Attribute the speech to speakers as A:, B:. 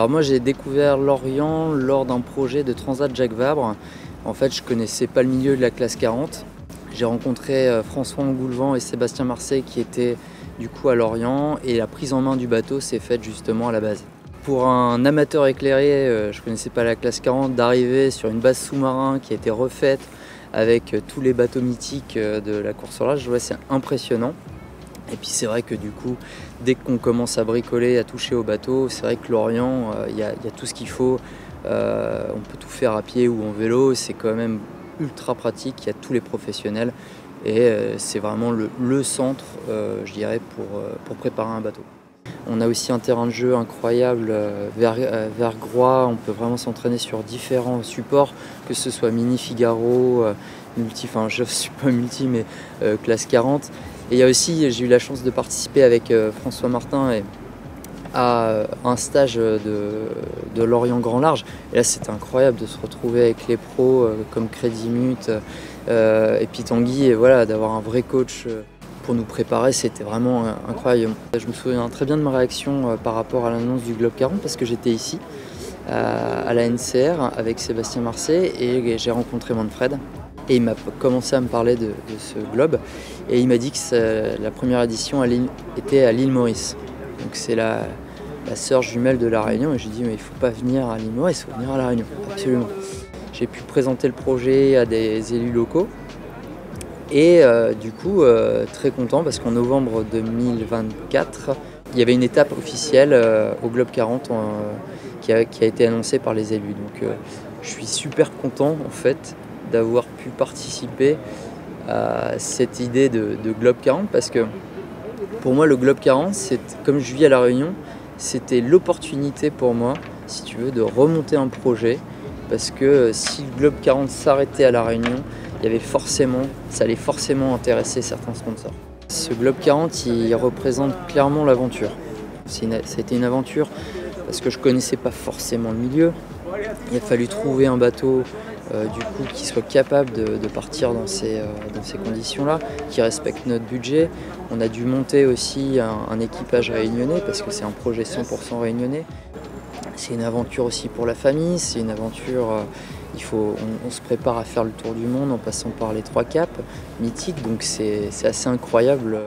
A: Alors moi j'ai découvert l'Orient lors d'un projet de Transat Jacques Vabre. En fait je connaissais pas le milieu de la classe 40. J'ai rencontré François Engoulevent et Sébastien Marseille qui étaient du coup à Lorient et la prise en main du bateau s'est faite justement à la base. Pour un amateur éclairé, je connaissais pas la classe 40, d'arriver sur une base sous-marin qui a été refaite avec tous les bateaux mythiques de la course au large, c'est impressionnant. Et puis c'est vrai que du coup, dès qu'on commence à bricoler, à toucher au bateau, c'est vrai que l'Orient, il y a tout ce qu'il faut. On peut tout faire à pied ou en vélo, c'est quand même ultra pratique, il y a tous les professionnels. Et c'est vraiment le centre, je dirais, pour préparer un bateau. On a aussi un terrain de jeu incroyable vers Groix, on peut vraiment s'entraîner sur différents supports, que ce soit mini Figaro, multi, enfin je ne suis pas multi mais classe 40. Et il y a aussi, j'ai eu la chance de participer avec François Martin à un stage de Lorient Grand Large. Et là c'était incroyable de se retrouver avec les pros comme Crédimut et puis Tanguy, et voilà, d'avoir un vrai coach pour nous préparer, c'était vraiment incroyable. Je me souviens très bien de ma réaction par rapport à l'annonce du Globe 40 parce que j'étais ici à la NCR avec Sébastien Marseille et j'ai rencontré Manfred. Et il m'a commencé à me parler de ce globe et il m'a dit que la première édition était à l'île Maurice. Donc c'est la sœur jumelle de La Réunion et j'ai dit mais il ne faut pas venir à l'île Maurice, il faut venir à La Réunion, absolument. J'ai pu présenter le projet à des élus locaux et du coup très content parce qu'en novembre 2024 il y avait une étape officielle au Globe 40 qui a été annoncée par les élus. Donc je suis super content en fait d'avoir pu participer à cette idée de Globe 40 parce que pour moi le Globe 40, comme je vis à La Réunion, c'était l'opportunité pour moi, si tu veux, de remonter un projet parce que si le Globe 40 s'arrêtait à La Réunion, ça allait forcément intéresser certains sponsors. Ce Globe 40, il représente clairement l'aventure. C'était une aventure parce que je connaissais pas forcément le milieu. Il a fallu trouver un bateau du coup qui soit capable de partir dans ces conditions-là, qui respecte notre budget. On a dû monter aussi un équipage réunionnais parce que c'est un projet 100% réunionnais. C'est une aventure aussi pour la famille, c'est une aventure, on se prépare à faire le tour du monde en passant par les 3 caps mythiques, donc c'est assez incroyable.